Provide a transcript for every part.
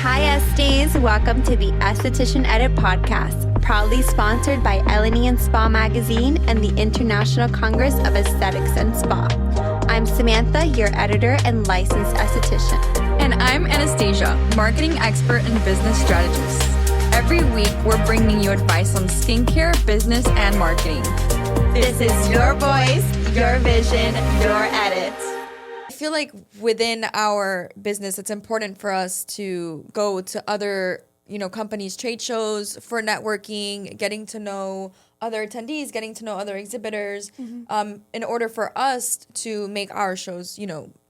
Hi, Estes. Welcome to the Esthetician Edit podcast, proudly sponsored by Eleni and Spa Magazine and the International Congress of Aesthetics and Spa. I'm Samantha, your editor and licensed esthetician. And I'm Anastasia, marketing expert and business strategist. Every week, we're bringing you advice on skincare, business, and marketing. This is your voice, your vision, your edit. I feel like within our business, it's important for us to go to other, companies, trade shows for networking, getting to know other attendees, getting to know other exhibitors, in order for us to make our shows,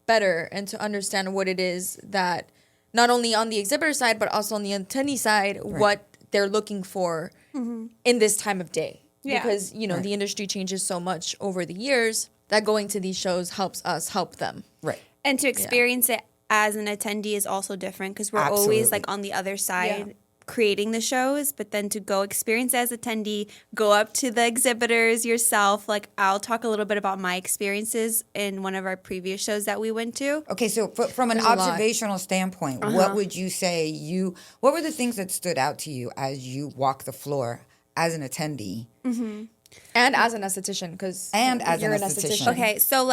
better and to understand what it is that not only on the exhibitor side, but also on the attendee side, what they're looking for in this time of day. Yeah. Because, the industry changes so much over the years that going to these shows helps us help them. Right. And to experience it as an attendee is also different because we're always like on the other side creating the shows, but then to go experience it as attendee, go up to the exhibitors yourself. Like I'll talk a little bit about my experiences in one of our previous shows that we went to. Okay, so from an observational standpoint, what would you say what were the things that stood out to you as you walk the floor as an attendee? Mm-hmm. And as an esthetician, because you're an esthetician. Okay, so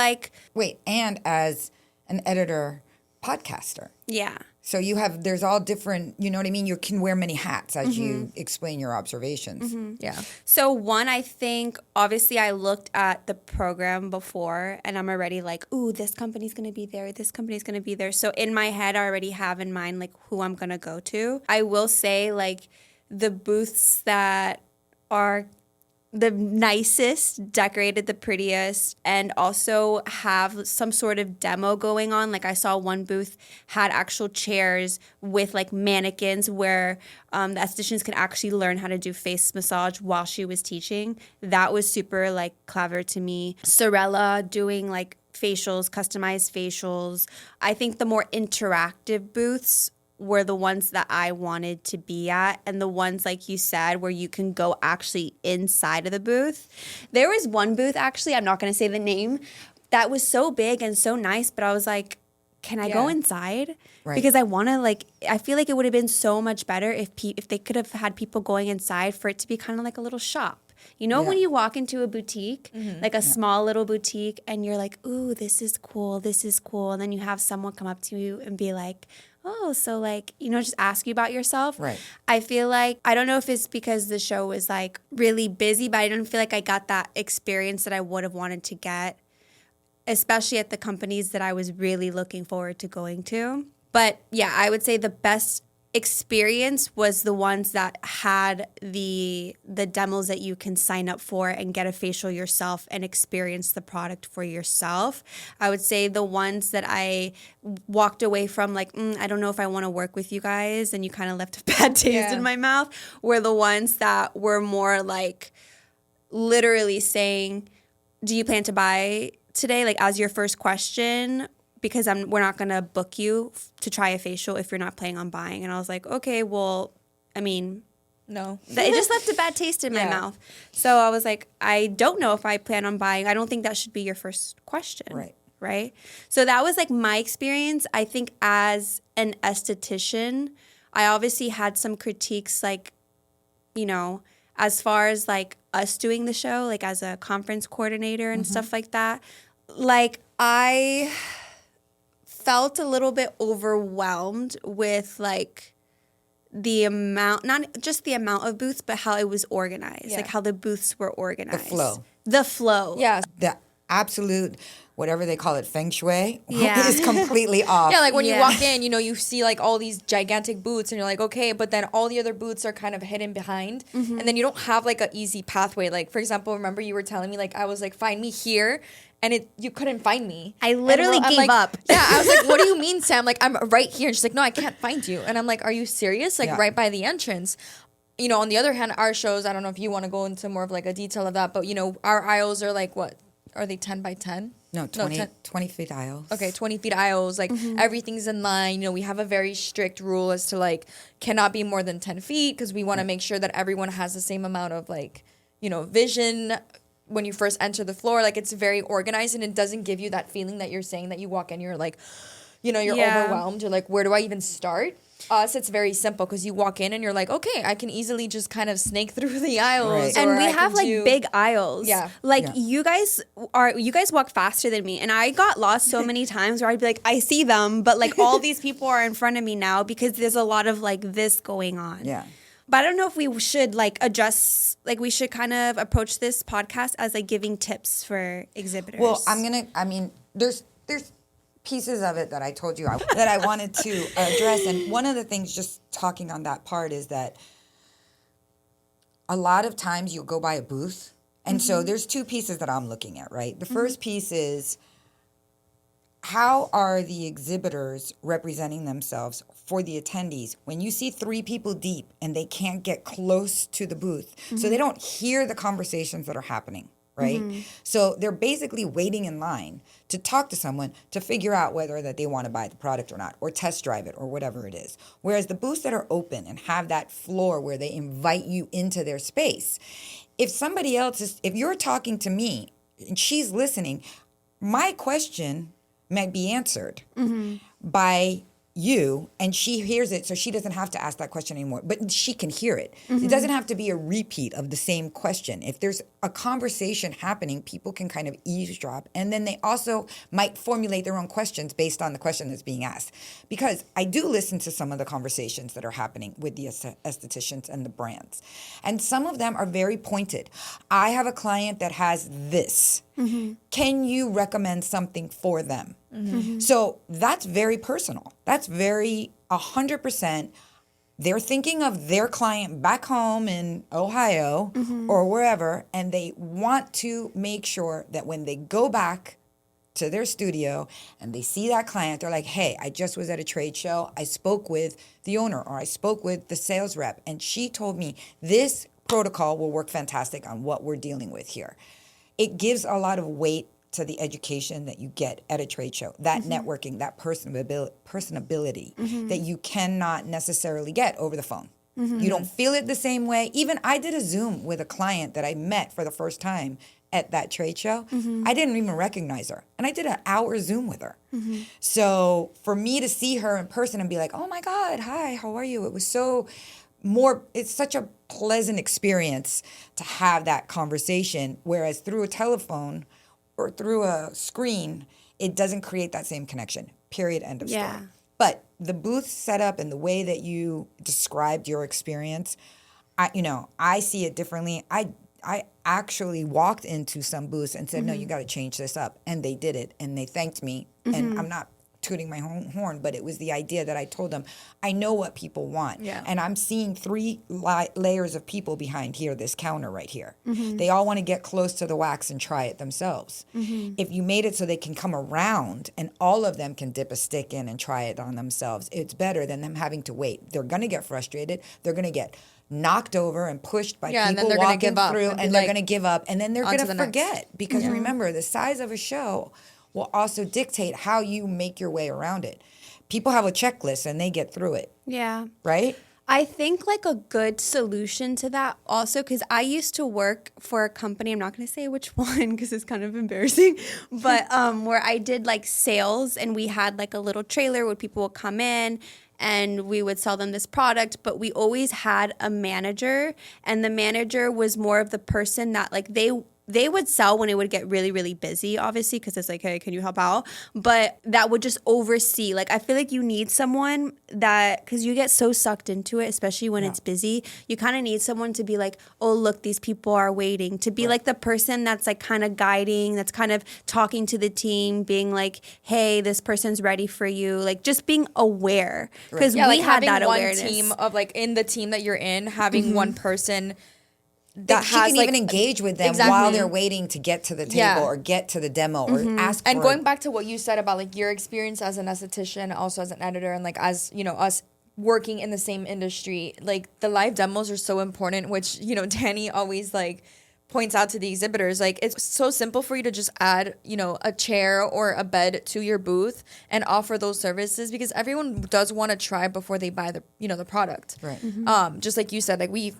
and as an editor, podcaster. Yeah. So there's all different, you know what I mean? You can wear many hats as you explain your observations. Mm-hmm. Yeah. So one, I think, obviously I looked at the program before and I'm already like, ooh, this company's going to be there. This company's going to be there. So in my head, I already have in mind like who I'm going to go to. I will say like the booths that are the nicest, decorated the prettiest, and also have some sort of demo going on. Like I saw one booth had actual chairs with like mannequins where the estheticians could actually learn how to do face massage while she was teaching. That was super like clever to me. Sorella doing like facials, customized facials. I think the more interactive booths were the ones that I wanted to be at, and the ones, like you said, where you can go actually inside of the booth. There was one booth, actually, I'm not going to say the name, that was so big and so nice, but I was like, can I go inside? Right. Because I want to, I feel like it would have been so much better if they could have had people going inside for it to be kind of like a little shop. When you walk into a boutique, like a small little boutique, and you're like, ooh, this is cool, and then you have someone come up to you and be like, oh, so just ask you about yourself. Right. I feel like, I don't know if it's because the show was like really busy, but I don't feel like I got that experience that I would have wanted to get, especially at the companies that I was really looking forward to going to. But yeah, I would say the best experience was the ones that had the demos that you can sign up for and get a facial yourself and experience the product for yourself. I would say the ones that I walked away from like, I don't know if I want to work with you guys, and you kind of left a bad taste in my mouth, were the ones that were more like literally saying, do you plan to buy today? Like as your first question, because we're not going to book you to try a facial if you're not planning on buying. And I was like, okay, well, I mean, no. It just left a bad taste in my mouth. So I was like, I don't know if I plan on buying. I don't think that should be your first question. Right? So that was like my experience. I think as an esthetician, I obviously had some critiques like, as far as like us doing the show, like as a conference coordinator and stuff like that. Like I felt a little bit overwhelmed with like the amount, not just the amount of booths, but how it was organized, like how the booths were organized. The flow. Yeah. The absolute, whatever they call it, feng shui, is completely off. Yeah, like when you walk in, you see like all these gigantic booths and you're like, okay, but then all the other booths are kind of hidden behind. And then you don't have like an easy pathway. Like, for example, remember you were telling me like, I was like, find me here. And you couldn't find me. I literally gave up. Yeah, I was like, what do you mean, Sam? Like, I'm right here. And she's like, no, I can't find you. And I'm like, are you serious? Like, right by the entrance. On the other hand, our shows, I don't know if you want to go into more of like a detail of that, but, our aisles are like, what? Are they 10 by 10? No, 20 feet aisles. Okay, 20 feet aisles. Like, everything's in line. We have a very strict rule as to, like, cannot be more than 10 feet because we want to make sure that everyone has the same amount of, like, vision when you first enter the floor. Like, it's very organized, and it doesn't give you that feeling that you're saying that you walk in, you're like, you're Yeah. overwhelmed. You're like, where do I even start? Us, it's very simple because you walk in and you're like, okay, I can easily just kind of snake through the aisles. Right. And or we I have can like do- big aisles. Yeah. Like Yeah. you guys walk faster than me. And I got lost so many times where I'd be like, I see them, but like all these people are in front of me now because there's a lot of like this going on. Yeah. But I don't know if we should like adjust, like we should kind of approach this podcast as like giving tips for exhibitors. Well, there's pieces of it that I told you that I wanted to address. And one of the things, just talking on that part, is that a lot of times you'll go by a booth. And so there's two pieces that I'm looking at, right? The first piece is, how are the exhibitors representing themselves for the attendees when you see 3 people deep and they can't get close to the booth, so they don't hear the conversations that are happening, right? So they're basically waiting in line to talk to someone to figure out whether that they want to buy the product or not, or test drive it, or whatever it is. Whereas the booths that are open and have that floor where they invite you into their space, if you're talking to me and she's listening, my question might be answered by you, and she hears it, so she doesn't have to ask that question anymore, but she can hear it. It doesn't have to be a repeat of the same question. If there's a conversation happening, people can kind of eavesdrop, and then they also might formulate their own questions based on the question that's being asked. Because I do listen to some of the conversations that are happening with the estheticians and the brands, and some of them are very pointed. I have a client that has this. Can you recommend something for them? So that's very personal. That's very 100%. They're thinking of their client back home in Ohio or wherever, and they want to make sure that when they go back to their studio and they see that client, they're like, hey, I just was at a trade show. I spoke with the owner, or I spoke with the sales rep, and she told me this protocol will work fantastic on what we're dealing with here. It gives a lot of weight to the education that you get at a trade show, that networking, that personability that you cannot necessarily get over the phone. You don't feel it the same way. Even I did a Zoom with a client that I met for the first time at that trade show. I didn't even recognize her. And I did an hour Zoom with her. So for me to see her in person and be like, oh my God, hi, how are you? It was it's such a pleasant experience to have that conversation, whereas through a telephone or through a screen, it doesn't create that same connection, period, end of story. But the booth setup and the way that you described your experience, I see it differently. I actually walked into some booths and said, no, you got to change this up. And they did it, and they thanked me. And I'm not tooting my own horn, but it was the idea that I told them, I know what people want. And I'm seeing 3 layers of people behind here, this counter right here. They all want to get close to the wax and try it themselves. If you made it so they can come around and all of them can dip a stick in and try it on themselves, it's better than them having to wait. They're going to get frustrated. They're going to get knocked over and pushed by people and then they're walking give up through, and they're going to give up, and then they're going to forget. Because remember, the size of a show will also dictate how you make your way around it. People have a checklist and they get through it. Yeah. Right? I think like a good solution to that also, because I used to work for a company, I'm not going to say which one because it's kind of embarrassing, but where I did like sales, and we had like a little trailer where people would come in and we would sell them this product, but we always had a manager, and the manager was more of the person that like they would sell when it would get really, really busy, obviously, because it's like, hey, can you help out? But that would just oversee. Like, I feel like you need someone that, because you get so sucked into it, especially when it's busy, you kind of need someone to be like, oh, look, these people are waiting. To be like the person that's like kind of guiding, that's kind of talking to the team, being like, hey, this person's ready for you. Like, just being aware. Because we like had having that one awareness. team of like in the team that you're in, having one person that she can even engage with them while they're waiting to get to the table or get to the demo or ask for and going back to what you said about like your experience as an esthetician, also as an editor, and like as us working in the same industry, like the live demos are so important, which Danny always like points out to the exhibitors, like, it's so simple for you to just add, you know, a chair or a bed to your booth and offer those services, because everyone does want to try before they buy the, you know, the product. Right. Just like you said, like we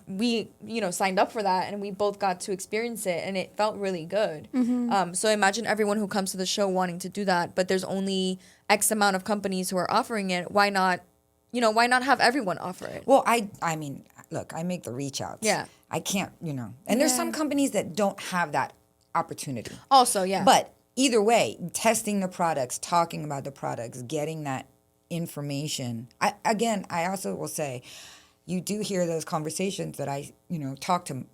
you know, signed up for that and we both got to experience it and it felt really good. So imagine everyone who comes to the show wanting to do that, but there's only X amount of companies who are offering it. Why not, you know, why not have everyone offer it? Well, I mean, look, I make the reach outs. Yeah. I can't, you know. And there's some companies that don't have that opportunity. Also, yeah. But either way, testing the products, talking about the products, getting that information. I also will say, you do hear those conversations that I, you know, talk to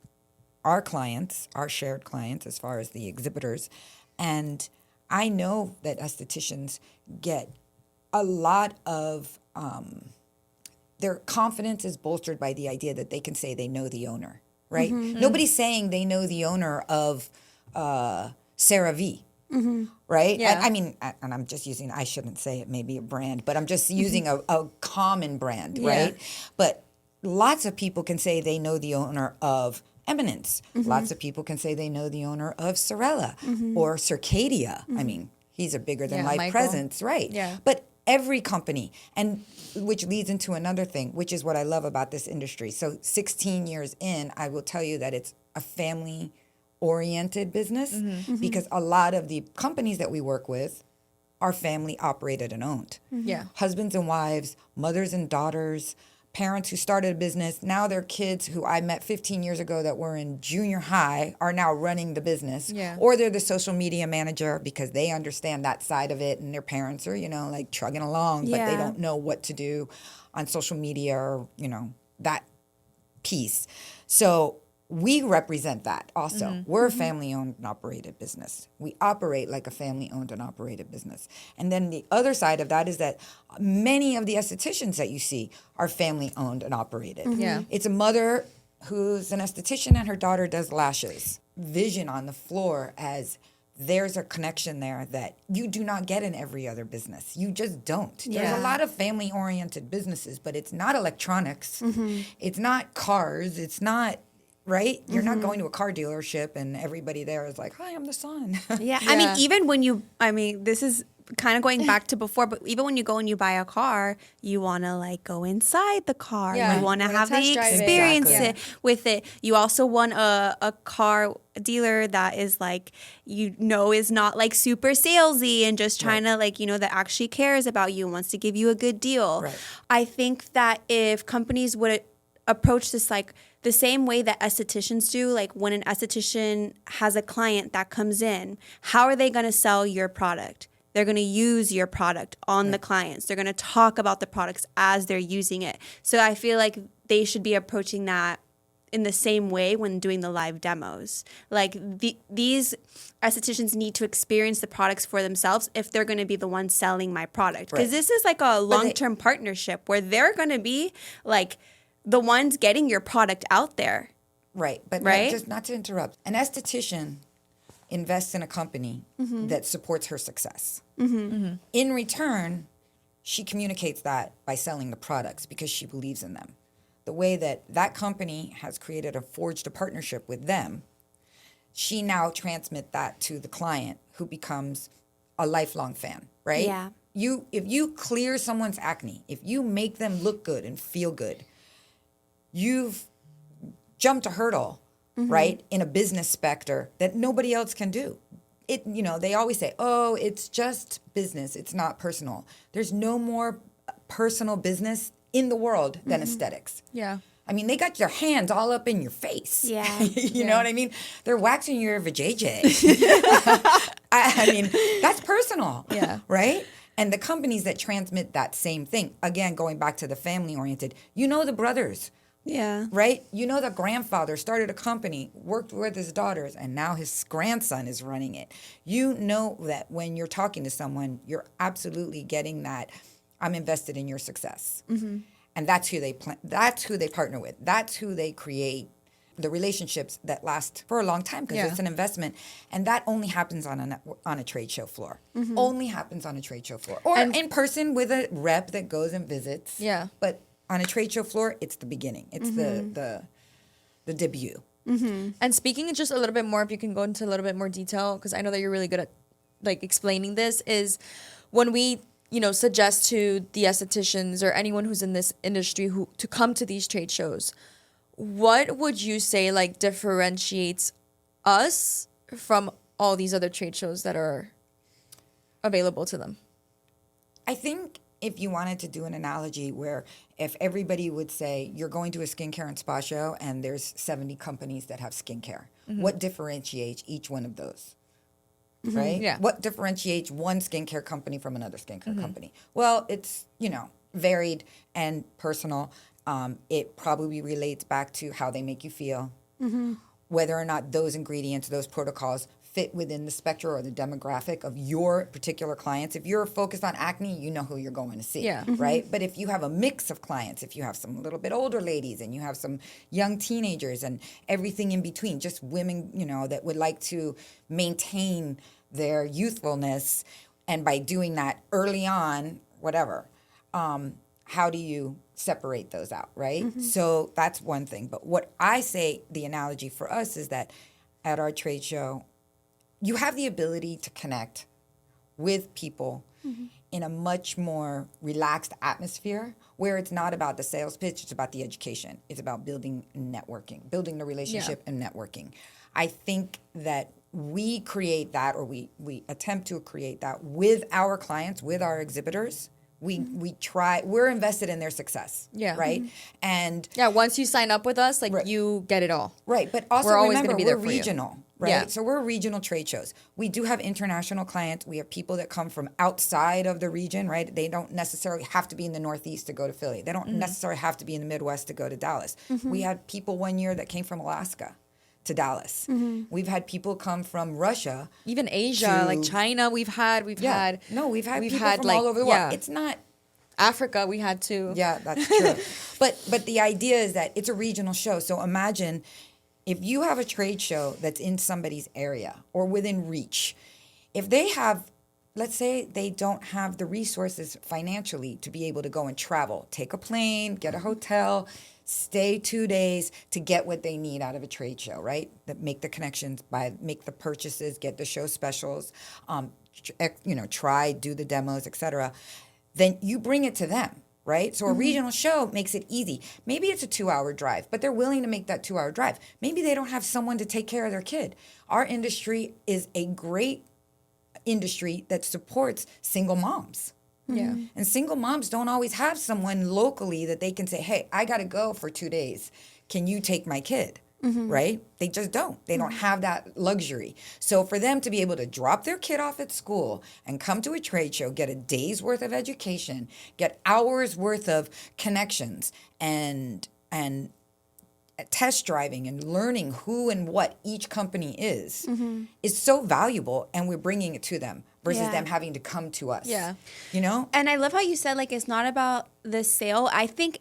our clients, our shared clients, as far as the exhibitors. And I know that estheticians get a lot of, their confidence is bolstered by the idea that they can say they know the owner, right? Nobody's saying they know the owner of CeraVe, right? Yeah. I mean, and I'm just using, I shouldn't say it, maybe a brand, but I'm just using a common brand, right? But lots of people can say they know the owner of Eminence. Lots of people can say they know the owner of Sorella or Circadia. I mean, he's a bigger than life Michael. presence, right? Yeah. But every company, and which leads into another thing, which is what I love about this industry. So 16 years in, I will tell you that it's a family-oriented business because a lot of the companies that we work with are family operated and owned. Yeah. Husbands and wives, mothers and daughters, parents who started a business. Now their kids who I met 15 years ago that were in junior high are now running the business. Yeah. Or they're the social media manager because they understand that side of it and their parents are, you know, like trugging along, but they Yeah. don't know what to do on social media or, you know, that piece. So we represent that also. We're a family-owned and operated business. We operate like a family-owned and operated business. And then the other side of that is that many of the estheticians that you see are family-owned and operated. Yeah. It's a mother who's an esthetician and her daughter does lashes. Vision on the floor as there's a connection there that you do not get in every other business. You just don't. There's Yeah. a lot of family-oriented businesses, but it's not electronics. It's not cars. It's not... Right? You're not going to a car dealership and everybody there is like, hi, I'm the son. Yeah. I mean, even when you, I mean, this is kind of going back to before, but even when you go and you buy a car, you want to like go inside the car. Yeah. You want to You wanna have the test drive it. experience Exactly. with it. You also want a car dealer that is like, you know, is not like super salesy and just trying to like, you know, that actually cares about you and wants to give you a good deal. Right. I think that if companies would approach this like the same way that estheticians do, like when an esthetician has a client that comes in, how are they going to sell your product? They're going to use your product on the clients. They're going to talk about the products as they're using it. So I feel like they should be approaching that in the same way when doing the live demos. Like these estheticians need to experience the products for themselves if they're going to be the ones selling my product. Because this is like a long-term partnership where they're going to be like the ones getting your product out there. Right. But Right? just not to interrupt. An esthetician invests in a company that supports her success. In return, she communicates that by selling the products because she believes in them. The way that that company has forged a partnership with them, she now transmits that to the client who becomes a lifelong fan, right? Yeah. If you clear someone's acne, if you make them look good and feel good, you've jumped a hurdle, right, in a business specter that nobody else can do. You know, they always say, oh, it's just business. It's not personal. There's no more personal business in the world than aesthetics. Yeah. I mean, they got their hands all up in your face. Yeah. You know what I mean? They're waxing your vajayjay. I mean, that's personal. Yeah. Right? And the companies that transmit that same thing, again, going back to the family-oriented, you know the brothers. Yeah. Right? You know the grandfather started a company, worked with his daughters, and now his grandson is running it. You know that when you're talking to someone, you're absolutely getting that, I'm invested in your success. And that's who they partner with. That's who they create the relationships that last for a long time because it's an investment. And that only happens on a trade show floor. Only happens on a trade show floor. Or in person with a rep that goes and visits. Yeah. But on a trade show floor, it's the beginning. It's the debut. And speaking just a little bit more, if you can go into a little bit more detail, because I know that you're really good at like explaining this, is when we, suggest to the estheticians or anyone who's in this industry who to come to these trade shows, what would you say like differentiates us from all these other trade shows that are available to them? I think if you wanted to do an analogy where if everybody would say you're going to a skincare and spa show and there's 70 companies that have skincare, what differentiates each one of those? Right? Yeah. What differentiates one skincare company from another skincare company? Well, it's, varied and personal. It probably relates back to how they make you feel, whether or not those ingredients, those protocols fit within the spectrum or the demographic of your particular clients. If you're focused on acne, you know who you're going to see, right? But if you have a mix of clients, if you have some little bit older ladies and you have some young teenagers and everything in between, just women, that would like to maintain their youthfulness, and by doing that early on, whatever, how do you separate those out, right? So that's one thing. But what I say, the analogy for us is that at our trade show, you have the ability to connect with people in a much more relaxed atmosphere where it's not about the sales pitch, it's about the education. It's about building networking, building the relationship and networking. I think that we create that, or we attempt to create that with our clients, with our exhibitors. We're invested in their success. Yeah. Right? And once you sign up with us, you get it all. Right. But also we're always remember, gonna be there we're for you. regional. Right. Yeah. So we're regional trade shows. We do have international clients. We have people that come from outside of the region, right? They don't necessarily have to be in the Northeast to go to Philly. They don't necessarily have to be in the Midwest to go to Dallas. We had people one year that came from Alaska to Dallas. We've had people come from Russia. Even Asia, like China, we've had people from all over the world. It's not Africa, we had too. Yeah, that's true. But the idea is that it's a regional show. So imagine if you have a trade show that's in somebody's area or within reach, if they have, let's say they don't have the resources financially to be able to go and travel, take a plane, get a hotel, stay 2 days to get what they need out of a trade show, right? That make the connections, make the purchases, get the show specials, try, do the demos, etc. Then you bring it to them, right? So a regional show makes it easy. Maybe it's a 2-hour drive, but they're willing to make that 2-hour drive. Maybe they don't have someone to take care of their kid. Our industry is a great industry that supports single moms. Yeah. And single moms don't always have someone locally that they can say, hey, I got to go for 2 days. Can you take my kid? Right? They just don't. They don't have that luxury. So for them to be able to drop their kid off at school and come to a trade show, get a day's worth of education, get hours worth of connections and test driving and learning who and what each company is so valuable, and we're bringing it to them versus them having to come to us. Yeah. And I love how you said, it's not about the sale. I think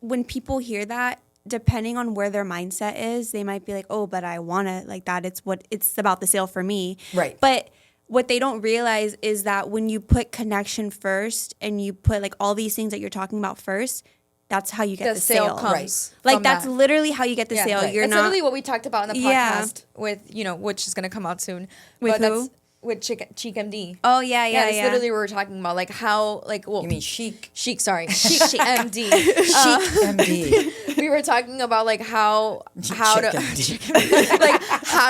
when people hear that, depending on where their mindset is, they might be like, oh, but I want to that. It's about the sale for me. Right. But what they don't realize is that when you put connection first and you put all these things that you're talking about first, that's how you get the sale. Comes that's literally how you get the sale. Right. You're That's not literally what we talked about in the podcast with, which is going to come out soon. With but who? With Cheek MD. Oh, yeah. That's literally what we're talking about. how, You mean Chic? Chic, sorry. Chic MD. Chic MD. We were talking about how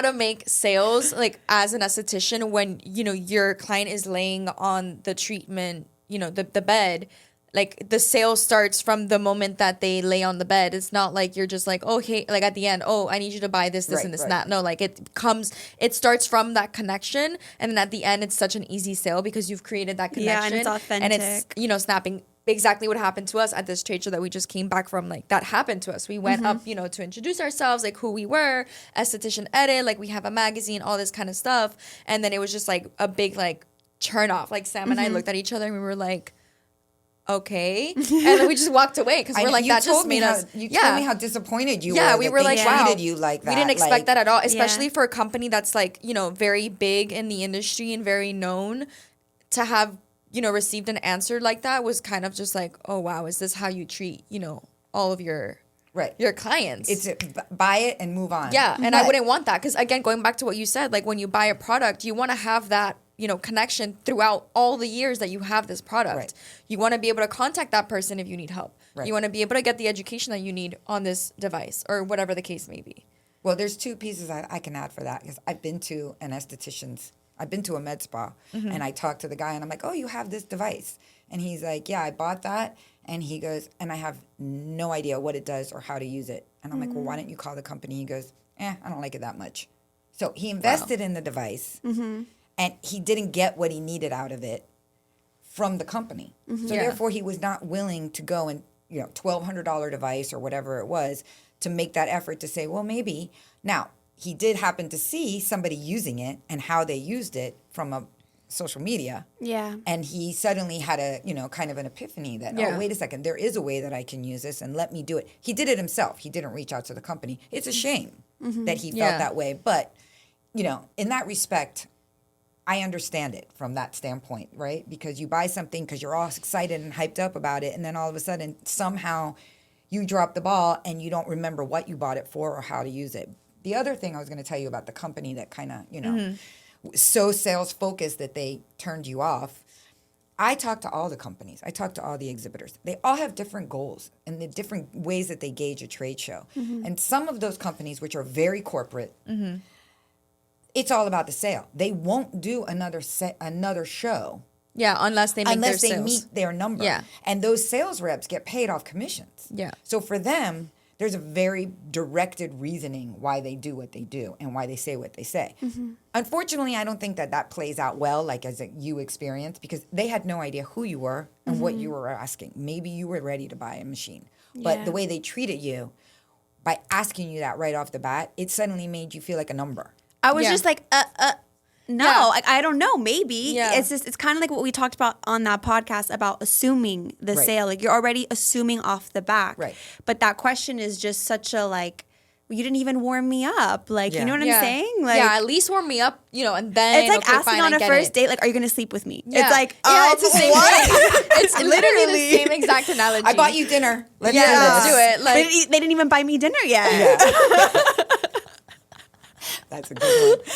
to make sales as an esthetician when your client is laying on the treatment, the bed. The sale starts from the moment that they lay on the bed. It's not like you're just oh, hey, at the end, oh, I need you to buy this, and this, and that. No, it starts from that connection. And then at the end, it's such an easy sale because you've created that connection. Yeah, and it's authentic. And it's, snapping exactly what happened to us at this trade show that we just came back from. That happened to us. We went up, to introduce ourselves, who we were, esthetician edit, we have a magazine, all this kind of stuff. And then it was just a big, turn off. Sam and I looked at each other and we were like, okay, and then we just walked away because we're that just made us. You told me how disappointed you were. Yeah, we were wow, treated you like that. We didn't expect that at all, especially for a company that's very big in the industry and very known. To have received an answer like that was kind of just oh wow, is this how you treat all of your Right. your clients. It's buy it and move on. Yeah, and I wouldn't want that because, again, going back to what you said, like when you buy a product, you want to have that, connection throughout all the years that you have this product. Right. You want to be able to contact that person if you need help. Right. You want to be able to get the education that you need on this device or whatever the case may be. Well, there's two pieces I can add for that because I've been to I've been to a med spa and I talked to the guy and I'm like, oh, you have this device. And he's like, yeah, I bought that. And he goes, and I have no idea what it does or how to use it. And I'm like, well, why don't you call the company? He goes, I don't like it that much. So he invested in the device and he didn't get what he needed out of it from the company. So therefore he was not willing to go and, $1,200 device or whatever it was to make that effort to say, well, maybe. Now, he did happen to see somebody using it and how they used it from a social media. Yeah. And he suddenly had a, kind of an epiphany that, oh, wait a second, there is a way that I can use this and let me do it. He did it himself. He didn't reach out to the company. It's a shame that he felt that way. But, in that respect, I understand it from that standpoint, right? Because you buy something because you're all excited and hyped up about it. And then all of a sudden, somehow you drop the ball and you don't remember what you bought it for or how to use it. The other thing I was going to tell you about the company that kind of, so sales focused that they turned you off. I talked to all the companies. I talked to all the exhibitors. They all have different goals and the different ways that they gauge a trade show. And some of those companies, which are very corporate, it's all about the sale. They won't do another show. Yeah, unless they meet their number. Yeah. And those sales reps get paid off commissions. Yeah. So for them, there's a very directed reasoning why they do what they do and why they say what they say. Unfortunately, I don't think that plays out well, like as you experienced, because they had no idea who you were and what you were asking. Maybe you were ready to buy a machine. But the way they treated you, by asking you that right off the bat, it suddenly made you feel like a number. I was just like, no, Yeah. like, I don't know. Maybe Yeah. it's kind of like what we talked about on that podcast about assuming the sale. Like you're already assuming off the back. Right. But that question is just such a like, you didn't even warm me up. Like, you know what Yeah. I'm saying? Like, yeah, at least warm me up, and then it's like okay, asking fine, on I a get first it. date, like, are you going to sleep with me? Yeah. It's like, yeah, it's the same what? thing. It's literally the same exact analogy. I bought you dinner. Let's Let's do it. They Like, didn't even buy me dinner yet. That's a good one.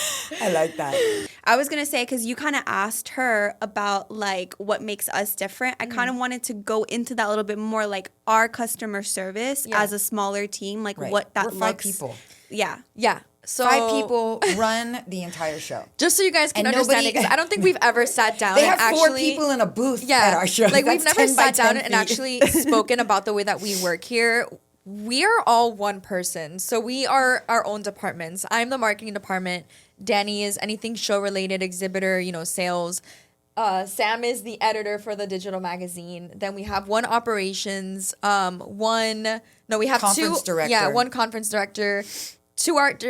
I like that. I was going to say, because you kind of asked her about like what makes us different. I kind of wanted to go into that a little bit more, like our customer service as a smaller team, like what that We're looks. 5 people. Yeah. yeah. So 5 people run the entire show. Just so you guys can And understand it, nobody- because I don't think we've ever sat down They and have 4 actually, people in a booth yeah, at our show. like we've That's never 10 by sat down 10 and feet. actually spoken about the way that we work here. We are all one person. So we are our own departments. I'm the marketing department. Danny is anything show related, exhibitor, sales. Sam is the editor for the digital magazine. Then we have one operations, we have Conference director. Yeah, one conference director, two art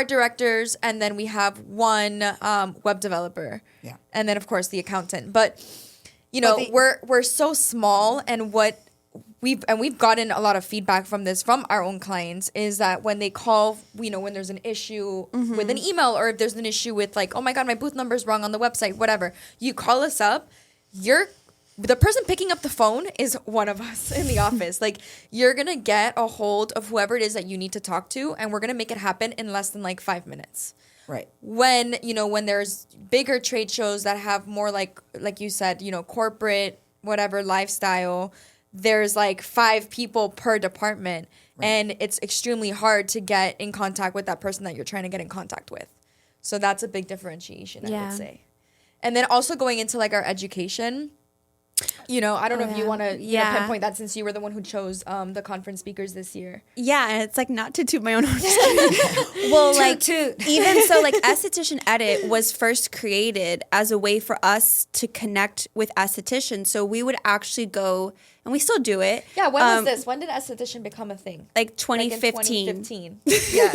directors, and then we have one web developer. Yeah. And then of course the accountant. But they- we're so small, and what we've gotten a lot of feedback from this from our own clients is that when they call, when there's an issue with an email, or if there's an issue with like, oh my God, my booth number is wrong on the website, whatever, you call us up, the person picking up the phone is one of us in the office. Like, you're going to get a hold of whoever it is that you need to talk to, and we're going to make it happen in less than like 5 minutes. Right. When there's bigger trade shows that have more like you said, corporate, whatever lifestyle, there's like 5 people per department, and it's extremely hard to get in contact with that person that you're trying to get in contact with. So that's a big differentiation, I would say. And then also going into like our education, I don't know if you want to pinpoint that, since you were the one who chose the conference speakers this year. Yeah, and it's like not to toot my own horn. Well, like even so, like Esthetician Edit was first created as a way for us to connect with estheticians. So we would actually go, and we still do it. Yeah, when was this? When did esthetician become a thing? Like 2015. Like in 2015. Yeah.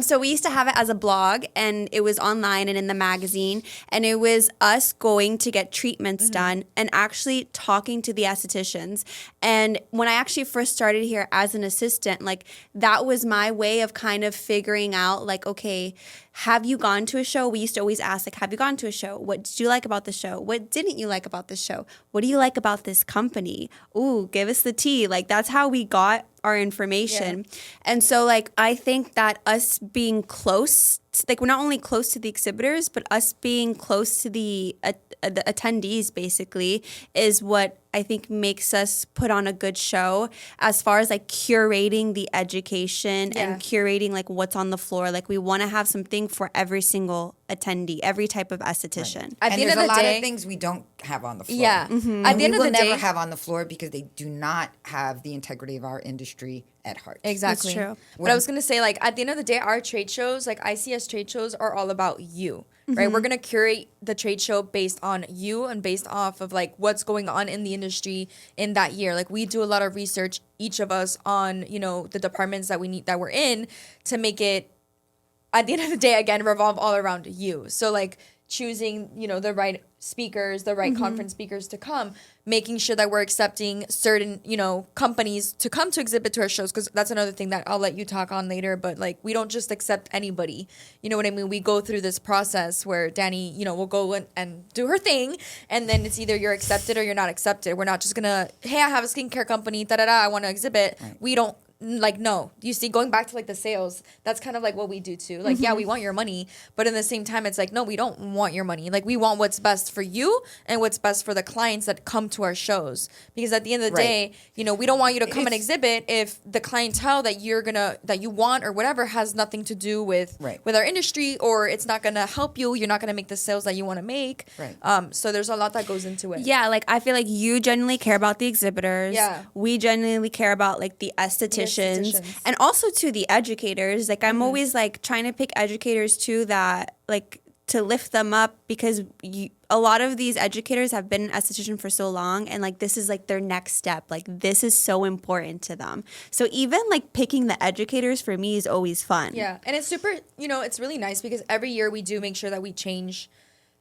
So we used to have it as a blog, and it was online and in the magazine, and it was us going to get treatments done and actually talking to the estheticians. And when I actually first started here as an assistant, like that was my way of kind of figuring out, like, okay, have you gone to a show? We used to always ask, like, have you gone to a show? What did you like about the show? What didn't you like about the show? What do you like about this company? Ooh, give us the tea. Like, that's how we got our information. And so like I think that us being close, like we're not only close to the exhibitors, but us being close to the attendees basically is what I think makes us put on a good show as far as like curating the education and curating like what's on the floor. Like we want to have something for every single attendee, every type of esthetician. At And the end there's of a the lot day, of things we don't have on the floor. yeah. And At the we end of will the never day, have on the floor because they do not have the integrity of our industry at heart. exactly. That's true. But I was gonna say, like, at the end of the day, our trade shows, like ICS trade shows, are all about you, right? We're gonna curate the trade show based on you and based off of like what's going on in the industry in that year. Like we do a lot of research, each of us, on the departments that we're in to make it, at the end of the day, again, revolve all around you. So like choosing, the right speakers, the right conference speakers to come, making sure that we're accepting certain, companies to come to Exhibitor shows, because that's another thing that I'll let you talk on later. But like, we don't just accept anybody. You know what I mean? We go through this process where Danny, will go and do her thing, and then it's either you're accepted or you're not accepted. We're not just gonna, hey, I have a skincare company, I want to exhibit. Right. We don't. Like, no, you see, going back to like the sales, that's kind of like what we do too. Like, yeah, we want your money, but in the same time, it's like, no, we don't want your money. Like, we want what's best for you and what's best for the clients that come to our shows. Because at the end of the day, we don't want you to come and exhibit if the clientele that you want or whatever has nothing to do with our industry, or it's not gonna help you. You're not gonna make the sales that you want to make. Right. So there's a lot that goes into it. Yeah, like I feel like you genuinely care about the exhibitors. Yeah. We genuinely care about like the estheticians. And also to the educators. Like I'm always like trying to pick educators too that like to lift them up, because a lot of these educators have been an esthetician for so long, and like this is like their next step. Like this is so important to them. So even like picking the educators for me is always fun. Yeah, and it's super, it's really nice because every year we do make sure that we change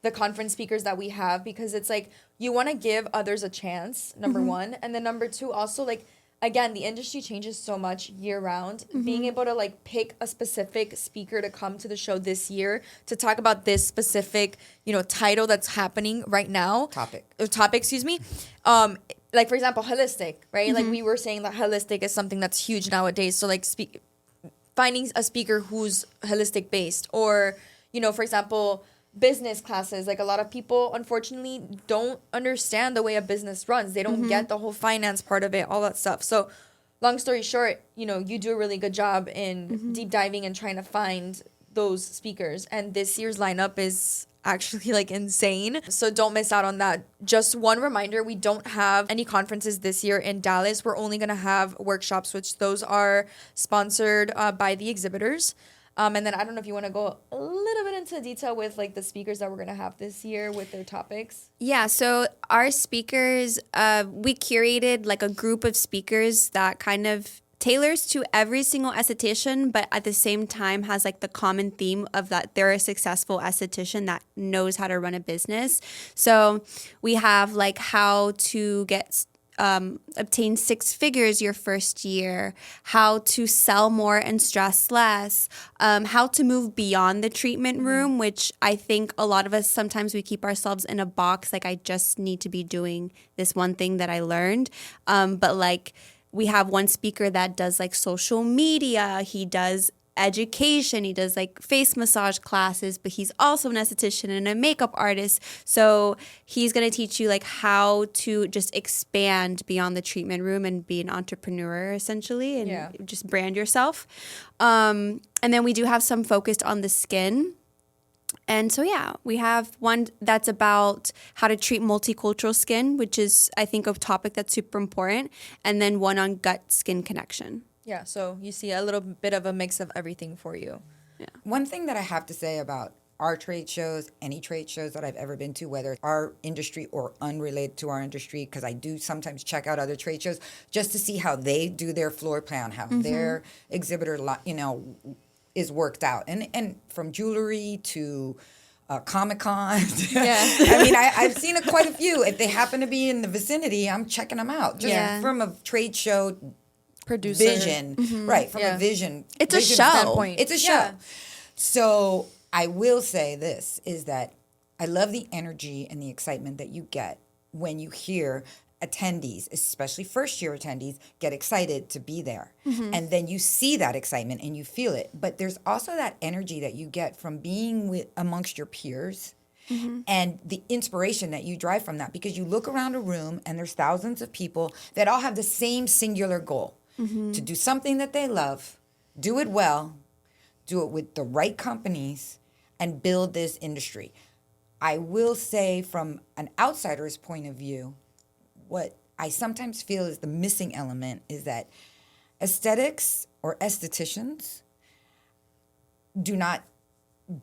the conference speakers that we have, because it's like you want to give others a chance, number one, and then number two, also like, again, the industry changes so much year round. Being able to like pick a specific speaker to come to the show this year to talk about this specific, title that's happening right now. Topic, excuse me. Like for example, holistic, right? Like we were saying that holistic is something that's huge nowadays. So like finding a speaker who's holistic based, or, for example, business classes. Like a lot of people unfortunately don't understand the way a business runs. They don't get the whole finance part of it, all that stuff. So long story short, you do a really good job in deep diving and trying to find those speakers. And this year's lineup is actually like insane. So don't miss out on that. Just one reminder, we don't have any conferences this year in Dallas. We're only going to have workshops, which those are sponsored by the exhibitors. And then I don't know if you want to go a little bit into detail with like the speakers that we're going to have this year with their topics. Yeah, so our speakers, we curated like a group of speakers that kind of tailors to every single esthetician, but at the same time has like the common theme of that they're a successful esthetician that knows how to run a business. So we have like how to obtain 6 figures your first year, how to sell more and stress less, how to move beyond the treatment room, which I think a lot of us, sometimes we keep ourselves in a box. Like I just need to be doing this one thing that I learned. But like we have one speaker that does like social media. He does education. He does like face massage classes, but he's also an esthetician and a makeup artist. So he's going to teach you like how to just expand beyond the treatment room and be an entrepreneur essentially, and just brand yourself. And then we do have some focused on the skin. And so, yeah, we have one that's about how to treat multicultural skin, which is, I think, a topic that's super important. And then one on gut-skin connection. Yeah, so you see a little bit of a mix of everything for you. Yeah. One thing that I have to say about our trade shows, any trade shows that I've ever been to, whether our industry or unrelated to our industry, because I do sometimes check out other trade shows just to see how they do their floor plan, how their exhibitor, is worked out. And from jewelry to Comic-Con. I mean, I've seen quite a few. If they happen to be in the vicinity, I'm checking them out. Just from a trade show producer vision, right? From a vision, it's a show. Standpoint. It's a show. So I will say this is that I love the energy and the excitement that you get when you hear attendees, especially first-year attendees, get excited to be there. And then you see that excitement and you feel it. But there's also that energy that you get from being amongst your peers and the inspiration that you drive from that, because you look around a room and there's thousands of people that all have the same singular goal, to do something that they love, do it well, do it with the right companies, and build this industry. I will say, from an outsider's point of view, what I sometimes feel is the missing element is that aesthetics or estheticians do not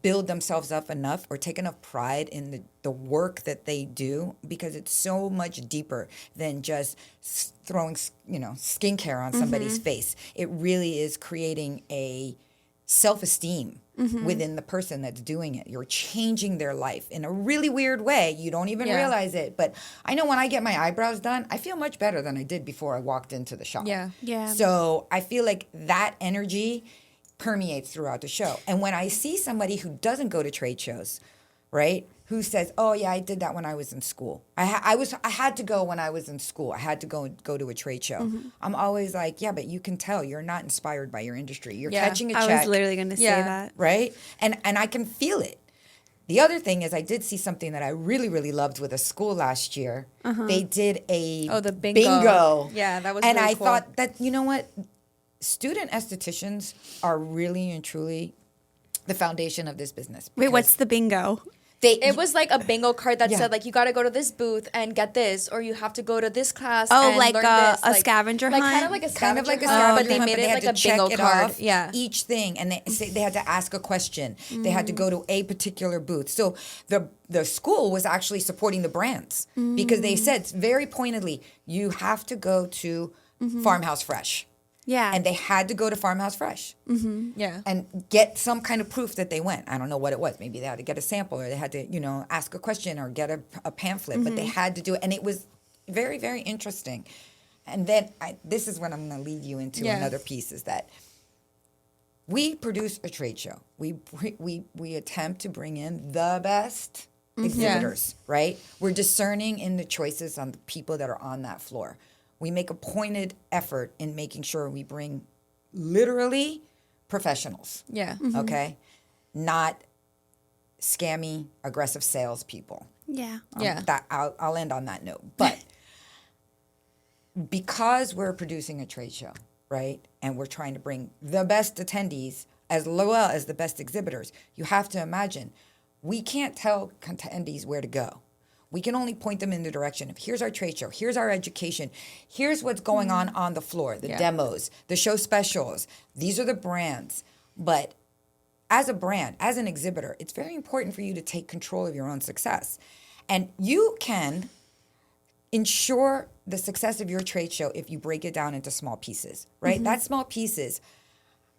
build themselves up enough or take enough pride in the work that they do, because it's so much deeper than just throwing, skincare on somebody's face. It really is creating a self-esteem within the person that's doing it. You're changing their life in a really weird way. You don't even realize it. But I know when I get my eyebrows done, I feel much better than I did before I walked into the shop. Yeah. So I feel like that energy permeates throughout the show. And when I see somebody who doesn't go to trade shows, right, who says, "Oh yeah, I did that when I was in school. I had to go when I was in school. I had to go to a trade show." I'm always like, "Yeah, but you can tell you're not inspired by your industry. You're catching a check." I was literally going to say that. Right? And I can feel it. The other thing is, I did see something that I really, really loved with a school last year. They did the bingo. Yeah, that was and really I cool. thought that, you know what? Student estheticians are really and truly the foundation of this business. Wait, what's the bingo? It was like a bingo card that Yeah. said, like, you got to go to this booth and get this, or you have to go to this class Oh, and like learn a this. scavenger like hunt? kind of like a Kind of like a scavenger hunt, scavenger but they hunt, made but it had like to a check bingo it card. off, Yeah. each thing, and they had to ask a question. They had to go to a particular booth. So the school was actually supporting the brands, because they said very pointedly, you have to go to Farmhouse Fresh. Yeah. And they had to go to Farmhouse Fresh Yeah. and get some kind of proof that they went. I don't know what it was. Maybe they had to get a sample, or they had to, ask a question or get a pamphlet, but they had to do it. And it was very, very interesting. And then this is what I'm going to lead you into another piece, is that we produce a trade show. We attempt to bring in the best exhibitors, right? We're discerning in the choices on the people that are on that floor. We make a pointed effort in making sure we bring literally professionals. Yeah. Okay? Not scammy, aggressive salespeople. Yeah. Yeah. That I'll end on that note. But because we're producing a trade show, right, and we're trying to bring the best attendees as well as the best exhibitors, you have to imagine we can't tell attendees where to go. We can only point them in the direction of, here's our trade show, here's our education, here's what's going on the floor, the demos, the show specials. These are the brands. But as a brand, as an exhibitor, it's very important for you to take control of your own success. And you can ensure the success of your trade show if you break it down into small pieces, right? That small pieces,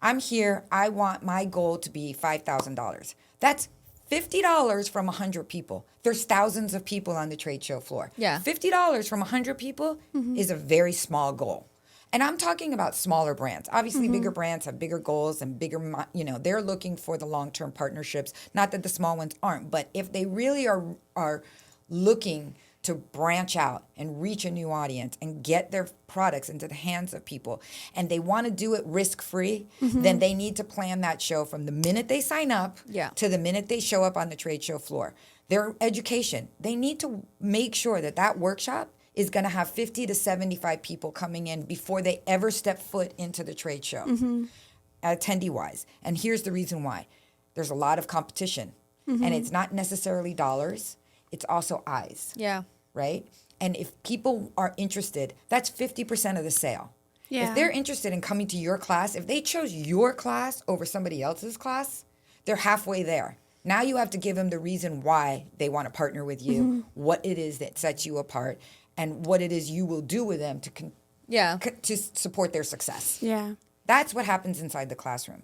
I'm here, I want my goal to be $5,000. That's $50 from 100 people. There's thousands of people on the trade show floor. Yeah. $50 from 100 people is a very small goal. And I'm talking about smaller brands. Obviously, bigger brands have bigger goals and bigger, they're looking for the long-term partnerships. Not that the small ones aren't, but if they really are looking to branch out and reach a new audience and get their products into the hands of people, and they want to do it risk-free, then they need to plan that show from the minute they sign up to the minute they show up on the trade show floor. Their education, they need to make sure that workshop is going to have 50 to 75 people coming in before they ever step foot into the trade show, attendee-wise. And here's the reason why. There's a lot of competition, and it's not necessarily dollars. It's also eyes. Yeah. Right? And if people are interested, that's 50% of the sale. Yeah. If they're interested in coming to your class, if they chose your class over somebody else's class, they're halfway there. Now you have to give them the reason why they want to partner with you, what it is that sets you apart, and what it is you will do with them to support their success. Yeah. That's what happens inside the classroom.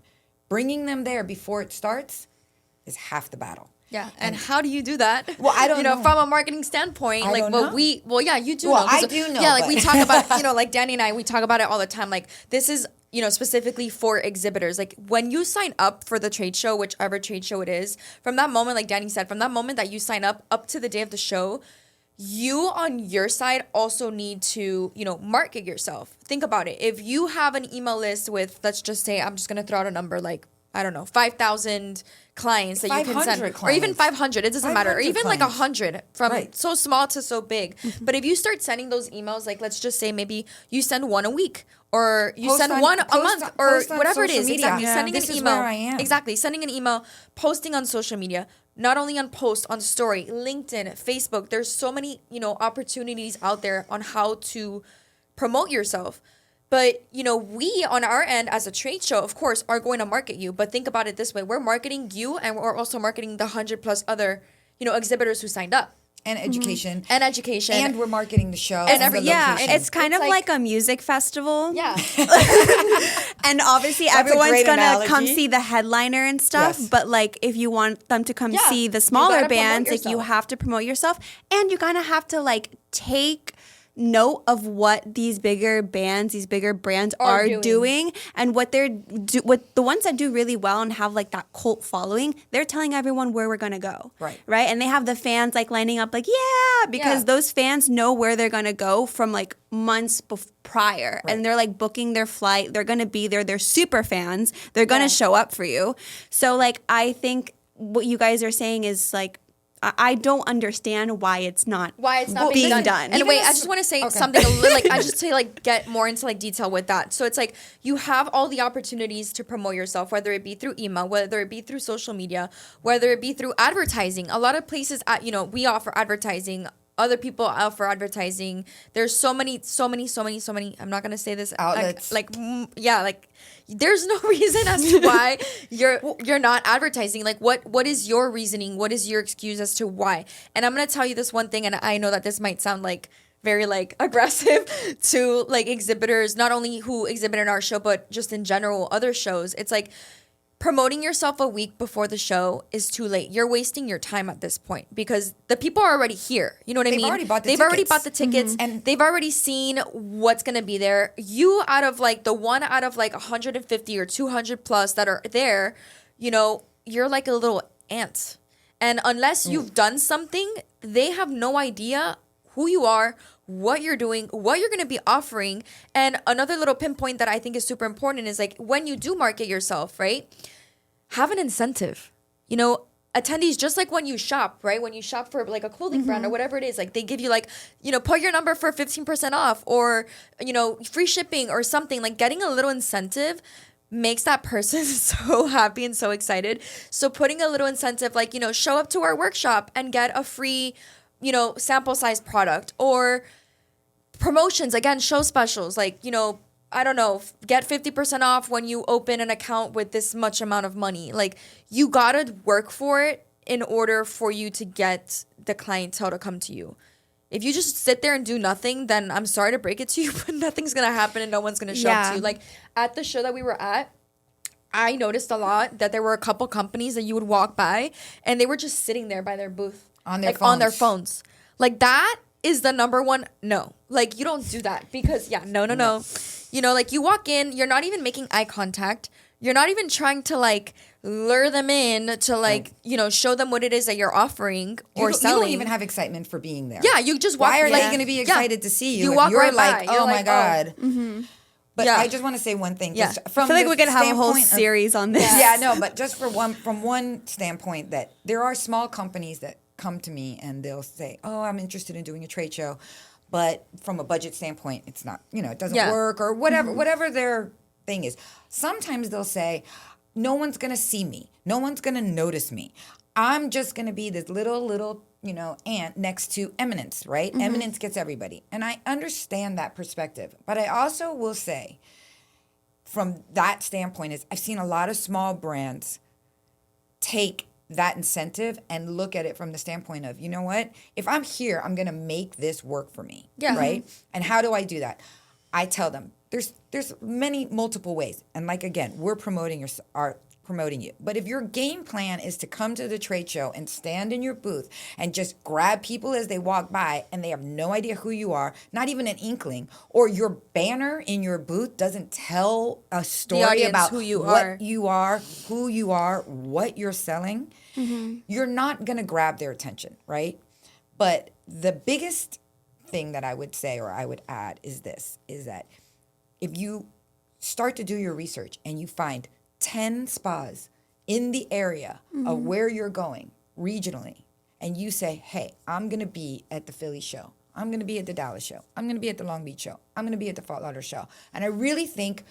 Bringing them there before it starts is half the battle. Yeah, and how do you do that? Well, I don't know. From a marketing standpoint, I like, don't but know. you do Well, know. 'Cause, I do know, Yeah, like but- we talk about, like Danny and I, we talk about it all the time. Like, this is, specifically for exhibitors. Like, when you sign up for the trade show, whichever trade show it is, from that moment, like Danny said, from that moment that you sign up to the day of the show, you on your side also need to, market yourself. Think about it. If you have an email list with, let's just say, I'm just going to throw out a number like, I don't know, 5,000 clients that you can send, or even 500, it doesn't matter, or even like 100, from so small to so big. But if you start sending those emails, like let's just say maybe you send one a week, or you send one a month, or whatever it is. Exactly. Sending an email. Exactly. Sending an email, posting on social media, not only on post, on story, LinkedIn, Facebook. There's so many, opportunities out there on how to promote yourself. But, we on our end as a trade show, of course, are going to market you. But think about it this way. We're marketing you, and we're also marketing the 100 plus other, exhibitors who signed up. And education. And education. And we're marketing the show. And every, it's kind of like a music festival. Yeah. And obviously everyone's going to come see the headliner and stuff. Yes. But like if you want them to come see the smaller bands, like you have to promote yourself. And you kind of have to like take note of what these bigger bands, these bigger brands are doing, and what what the ones that do really well and have like that cult following, they're telling everyone where we're gonna go, right? And they have the fans like lining up, like because those fans know where they're gonna go from like months prior, and they're like booking their flight. They're gonna be there. They're super fans. They're gonna show up for you. So like I think what you guys are saying is like, I don't understand why it's not being done. And wait, I just want to say something a little, like, I just to like get more into like detail with that. So it's like you have all the opportunities to promote yourself, whether it be through email, whether it be through social media, whether it be through advertising. A lot of places, we offer advertising. Other people offer advertising. There's so many. I'm not gonna say this outlets. There's no reason as to why you're not advertising. Like, what is your reasoning? What is your excuse as to why? And I'm gonna tell you this one thing, and I know that this might sound like very like aggressive to like exhibitors, not only who exhibit in our show, but just in general other shows. It's like, promoting yourself a week before the show is too late. You're wasting your time at this point because the people are already here. You know what I mean? They've already bought the tickets, and they've already seen what's going to be there. You out of like the one out of like 150 or 200 plus that are there, you're like a little ant. And unless you've done something, they have no idea who you are, what you're doing, what you're going to be offering. And another little pinpoint that I think is super important is like when you do market yourself, right? Have an incentive. Attendees, just like when you shop, right? When you shop for like a clothing brand or whatever it is, like they give you like, put your number for 15% off or, free shipping or something. Like getting a little incentive makes that person so happy and so excited. So putting a little incentive, like, show up to our workshop and get a free sample size product, or promotions, again, show specials, like, I don't know, get 50% off when you open an account with this much amount of money. Like, you gotta work for it in order for you to get the clientele to come to you. If you just sit there and do nothing, then I'm sorry to break it to you, but nothing's gonna happen and no one's gonna show up to you. Like, at the show that we were at, I noticed a lot that there were a couple companies that you would walk by and they were just sitting there by their booth. On their phones. Like, that is the number one no. Like, you don't do that because, no. Like, you walk in, you're not even making eye contact. You're not even trying to, like, lure them in to, like, show them what it is that you're offering or selling. You don't even have excitement for being there. Yeah, you just walk. Why are they going to be excited to see you? You walk right like, by. Oh, my God. Oh. Mm-hmm. But I just want to say one thing. Just from I feel like we're going to have a whole series on this. But just from one standpoint, that there are small companies that come to me and they'll say, oh, I'm interested in doing a trade show, but from a budget standpoint, it's not, it doesn't work or whatever their thing is. Sometimes they'll say, no one's going to see me. No one's going to notice me. I'm just going to be this little, ant next to eminence, right? Mm-hmm. Eminence gets everybody. And I understand that perspective. But I also will say, from that standpoint, is I've seen a lot of small brands take that incentive and look at it from the standpoint of, you know what? If I'm here, I'm going to make this work for me, right? And how do I do that? I tell them there's multiple ways. And like, again, we're promoting you. But if your game plan is to come to the trade show and stand in your booth and just grab people as they walk by and they have no idea who you are, not even an inkling, or your banner in your booth doesn't tell a story about who you what you are, who you are, what you're selling, you're not going to grab their attention, right? But the biggest thing that I would say or I would add is this, is that if you start to do your research and you find 10 spas in the area of where you're going regionally, and you say, hey, I'm going to be at the Philly show. I'm going to be at the Dallas show. I'm going to be at the Long Beach show. I'm going to be at the Fort Lauderdale show. And I really think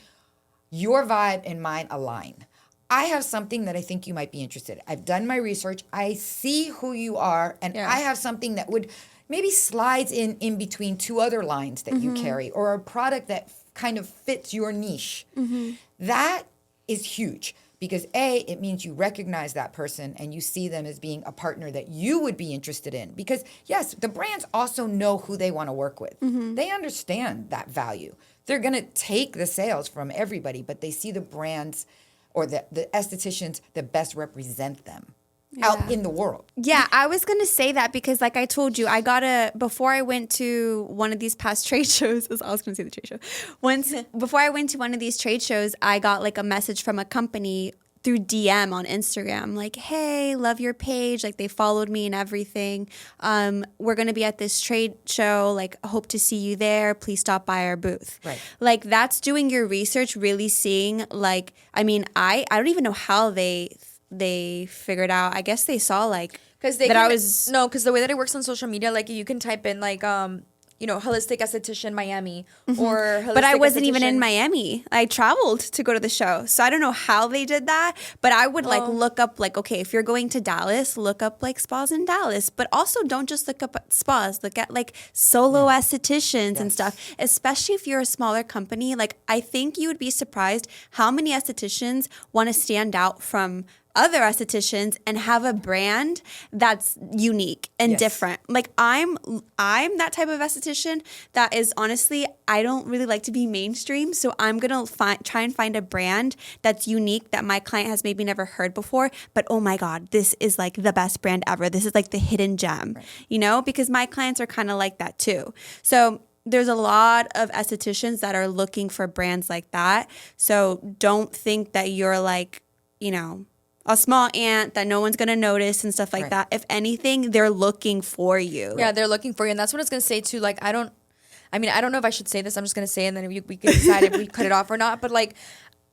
your vibe and mine align. I have something that I think you might be interested in. I've done my research. I see who you are, and I have something that would maybe slides in between two other lines that you carry, or a product that kind of fits your niche. That is huge. Because A, it means you recognize that person and you see them as being a partner that you would be interested in. Because yes, the brands also know who they want to work with. They understand that value. They're going to take the sales from everybody, but they see the brands or the estheticians that best represent them out in the world. Yeah, I was going to say that because like I told you, before I went to one of these past trade shows, I was going to say the trade show. Before I went to one of these trade shows, I got like a message from a company through DM on Instagram, like, hey, love your page. Like they followed me and everything. We're going to be at this trade show. Like, hope to see you there. Please stop by our booth. Right. Like that's doing your research, really seeing like, I mean, I don't even know how they figured out. I guess they saw like because the way that it works on social media, like you can type in like holistic esthetician Miami or holistic but I wasn't even in esthetician- Miami. I traveled to go to the show, so I don't know how they did that. But I would like look up like, okay, if you're going to Dallas, look up like spas in Dallas. But also don't just look up at spas. Look at like solo estheticians and stuff. Especially if you're a smaller company. Like I think you would be surprised how many estheticians want to stand out from other estheticians and have a brand that's unique and different. Like I'm that type of esthetician that is honestly, I don't really like to be mainstream. So I'm going to try and find a brand that's unique that my client has maybe never heard before. But oh my God, this is like the best brand ever. This is like the hidden gem, because my clients are kind of like that too. So there's a lot of estheticians that are looking for brands like that. So don't think that you're like, a small ant that no one's going to notice and stuff like that. If anything, they're looking for you. Yeah, they're looking for you. And that's what I was going to say too. Like, I don't know if I should say this. I'm just going to say it and then we can decide if we cut it off or not. But like,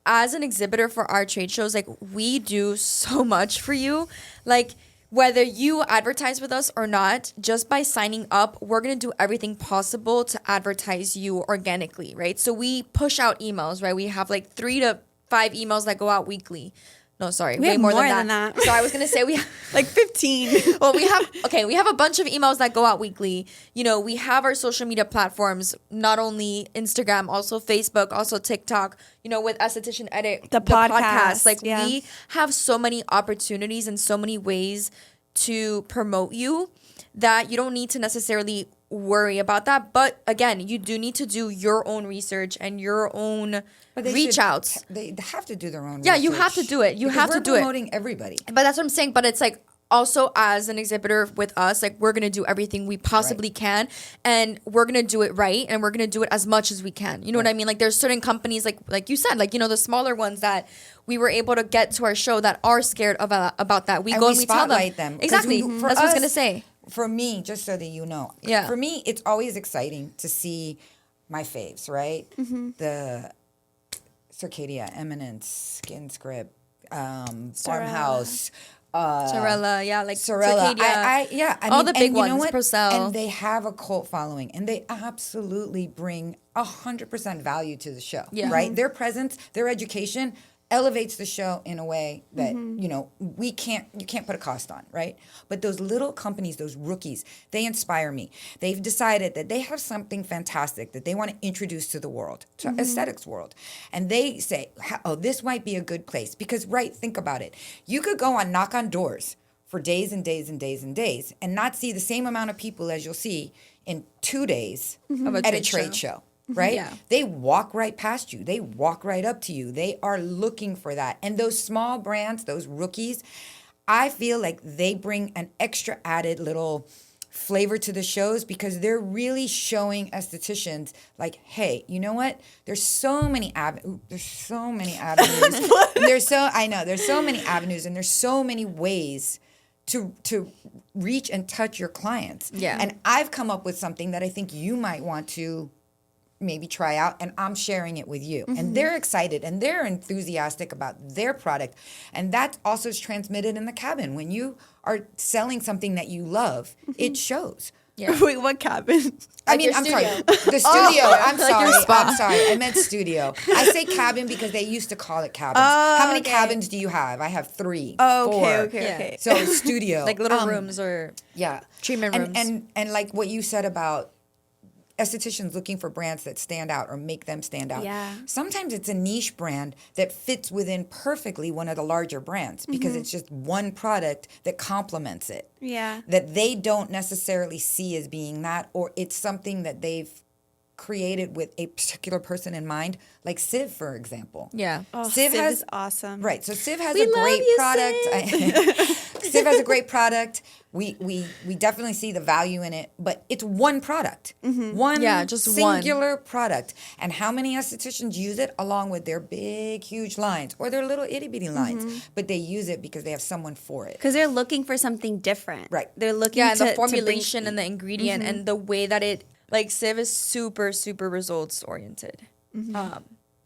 as an exhibitor for our trade shows, like we do so much for you. Like whether you advertise with us or not, just by signing up, we're going to do everything possible to advertise you organically, right? So we push out emails, right? We have like 3 to 5 emails that go out weekly. No, sorry. We way have more more than than that. that. So I was going to say we have like 15. well, we have a bunch of emails that go out weekly. We have our social media platforms, not only Instagram, also Facebook, also TikTok, with Esthetician Edit, the podcast. Like we have so many opportunities and so many ways to promote you that you don't need to necessarily worry about that. But again, you do need to do your own research and your own reach outs. They have to do their own research. Yeah, you have to do it. You have to do it. We're promoting everybody. But that's what I'm saying. But it's like also as an exhibitor with us, like we're going to do everything we possibly can, and we're going to do it right, and we're going to do it as much as we can. You know what I mean? Like there's certain companies like you said, like the smaller ones that we were able to get to our show that are scared about that. We go and we tell them. Exactly. That's what I was going to say. For me, just so that you know, yeah. For me, it's always exciting to see my faves, right? The Circadia, Eminence, Skin Script, Farmhouse, Sorella, yeah, like Sorella. Circadia, I all mean, the big and ones, you know what? Procel. And they have a cult following, and they absolutely bring 100% value to the show, right? Their presence, their education elevates the show in a way that you can't put a cost on, right? But those little companies, those rookies, they inspire me. They've decided that they have something fantastic that they want to introduce to the world, to aesthetics world, and they say, "Oh, this might be a good place." Because, think about it. You could go on knock on doors for days and days and days and days, and not see the same amount of people as you'll see in 2 days at a trade show. Right? Yeah. They walk right past you. They walk right up to you. They are looking for that. And those small brands, those rookies, I feel like they bring an extra added little flavor to the shows because they're really showing estheticians like, hey, you know what? There's so many avenues. There's so many avenues and there's so many ways to reach and touch your clients. Yeah. And I've come up with something that I think you might want to maybe try out, and I'm sharing it with you. And they're excited and they're enthusiastic about their product. And that also is transmitted in the cabin. When you are selling something that you love, it shows. Yeah. Wait, what cabin? I mean, your I'm sorry. studio. The studio. I'm Like your sorry. spa. I'm sorry. I meant studio. I say cabin because they used to call it cabins. Oh, How many okay. cabins do you have? I have 3. Oh, 4. okay. Yeah. So studio. Like little rooms or Yeah. treatment rooms. And like what you said about estheticians looking for brands that stand out or make them stand out. Yeah. Sometimes it's a niche brand that fits within perfectly one of the larger brands because it's just one product that complements it. Yeah. That they don't necessarily see as being that, or it's something that they've created with a particular person in mind, like Civ, for example. yeah. Oh, Civ Civ has- is awesome. Right. So Civ has We a love great you, product. Civ has a great product. We definitely see the value in it, but it's one product. One Yeah, just one. singular product. And how many estheticians use it along with their big, huge lines or their little itty bitty lines, but they use it because they have someone for it. Because they're looking for something different. Right. They're looking Yeah, and to the to bring- formulation and the ingredient and the way that it, like Civ is super, super results oriented.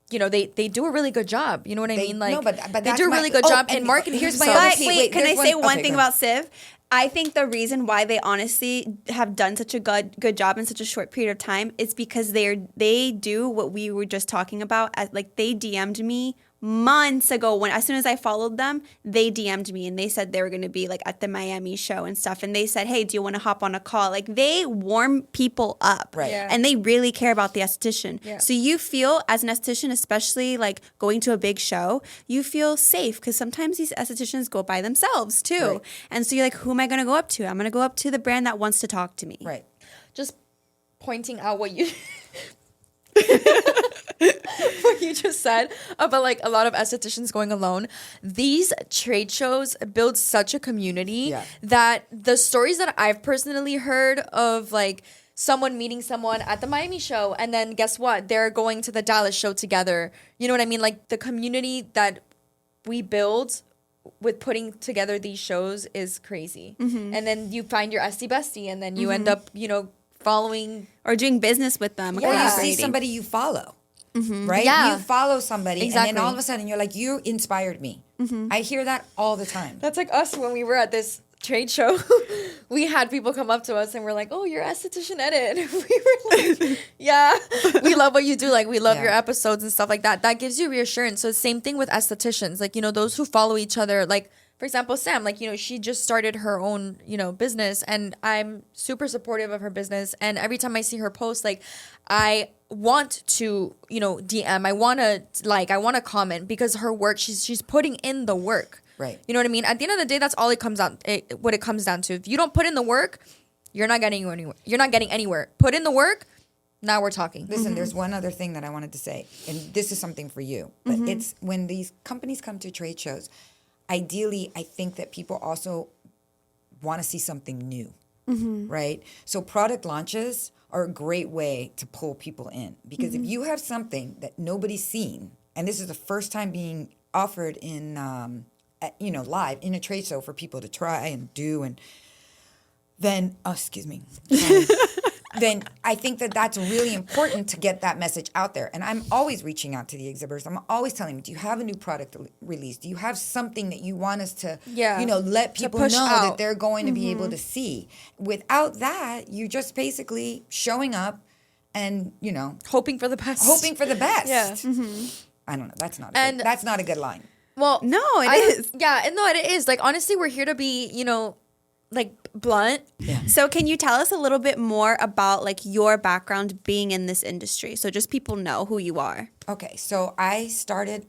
You know, they do a really good job. You know what I mean? Like, no, but they that's do a my- really good oh, job and in marketing here's my themselves. other But piece. wait, can I there's say one- one okay, thing go about Civ? I think the reason why they honestly have done such a good job in such a short period of time is because they do what we were just talking about. Like they DM'd me months ago when as soon as I followed them, they DM'd me and they said they were going to be like at the Miami show and stuff. And they said, "Hey, do you want to hop on a call?" Like they warm people up, Right. Yeah. and they really care about the esthetician. Yeah. So you feel as an esthetician, especially like going to a big show, you feel safe because sometimes these estheticians go by themselves too. Right. And so you're like, who am I going to go up to? I'm going to go up to the brand that wants to talk to me. Right. Just pointing out what you what you just said about like a lot of estheticians going alone. These trade shows build such a community Yeah. that the stories that I've personally heard of like someone meeting someone at the Miami show and then guess what? They're going to the Dallas show together. You know what I mean? Like the community that we build with putting together these shows is crazy. And then you find your Esty bestie and then you end up, you know, following. Or doing business with them. Or you collaborating. see somebody you follow, right? Yeah. You follow somebody, and Exactly. then all of a sudden you're like, you inspired me. I hear that all the time. That's like us when we were at this trade show. We had people come up to us and we're like, "Oh, you're esthetician edit." We were like, "Yeah, we love what you do. Like, we love Yeah. your episodes and stuff like that." That gives you reassurance. So same thing with estheticians. Like, you know, those who follow each other. Like, for example, Sam. Like, you know, she just started her own, you know, business, and I'm super supportive of her business. And every time I see her post, like, I want to, you know, DM. I want to like. I want to comment because her work. She's putting in the work. Right. You know what I mean? At the end of the day, that's all it comes out. What it comes down to. If you don't put in the work, you're not getting anywhere. You're not getting anywhere. Put in the work. Now we're talking. Listen, there's one other thing that I wanted to say, and this is something for you. But it's when these companies come to trade shows, ideally, I think that people also want to see something new, right? So product launches are a great way to pull people in because if you have something that nobody's seen, and this is the first time being offered in, you know, live in a trade show for people to try and do, and then, excuse me. Then I think that that's really important to get that message out there. And I'm always reaching out to the exhibitors. I'm always telling them, do you have a new product release? Do you have something that you want us to, Yeah. you know, let To people know push that out. they're going to be able to see? Without that, you're just basically showing up and, you know, Hoping for the best. hoping for the best. Yeah. I don't know. That's not And- that's not a good line. Well, No, it it is. is. Yeah, and no, it is. Like, honestly, we're here to be, you know, like blunt. So can you tell us a little bit more about like your background being in this industry? So just people know who you are. Okay, so I started,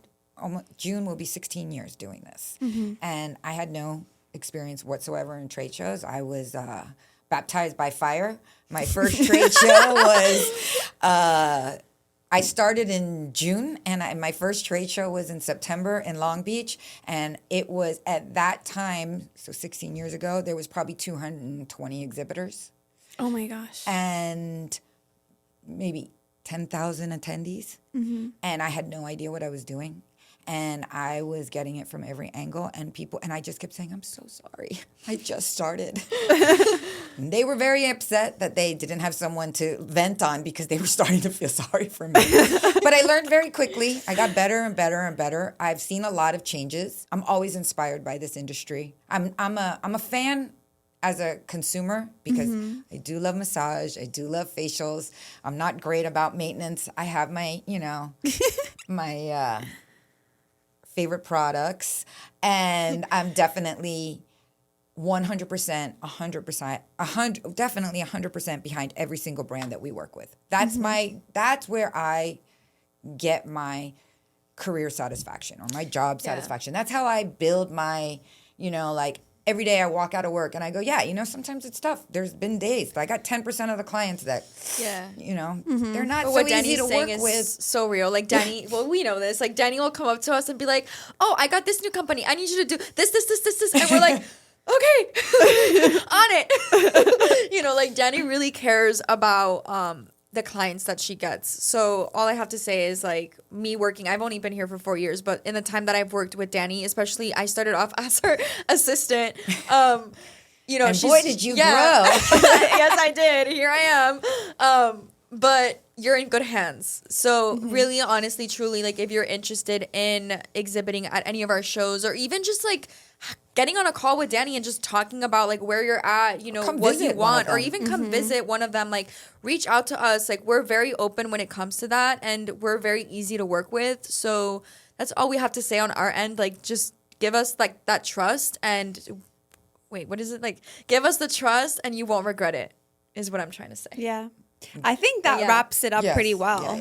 June will be 16 years doing this. And I had no experience whatsoever in trade shows. I was baptized by fire. My first trade show was, I started in June, and my first trade show was in September in Long Beach. And it was at that time, so 16 years ago, there was probably 220 exhibitors Oh my gosh. and maybe 10,000 attendees. And I had no idea what I was doing. And I was getting it from every angle, and I just kept saying, I'm so sorry. I just started. And they were very upset that they didn't have someone to vent on because they were starting to feel sorry for me. But I learned very quickly. I got better and better and better. I've seen a lot of changes. I'm always inspired by this industry. I'm a fan as a consumer because I do love massage. I do love facials. I'm not great about maintenance. I have my, my favorite products, and I'm definitely 100%, 100%, definitely 100% behind every single brand that we work with. That's where I get my career satisfaction or my job satisfaction. That's how I build my, every day I walk out of work and I go, sometimes it's tough. There's been days. I got 10% of the clients that, they're not but so what easy Danny's to saying work is with. so real. Like Danny, well, we know this. Like Danny will come up to us and be like, "Oh, I got this new company. I need you to do this," and we're like, "Okay, on it." Like Danny really cares about the clients that she gets. So all I have to say is like me working. I've only been here for 4 years, but in the time that I've worked with Danny, especially, I started off as her assistant. And boy, did you grow. Yes, I did. Here I am. But you're in good hands. So really, honestly, truly, like if you're interested in exhibiting at any of our shows, or even just like getting on a call with Danny and just talking about like where you're at, what you want, or even come visit one of them, like reach out to us. Like we're very open when it comes to that, and we're very easy to work with. So that's all we have to say on our end. Like just give us like that trust and what is it? Like give us the trust and you won't regret it, is what I'm trying to say. Yeah. I think that wraps it up pretty well.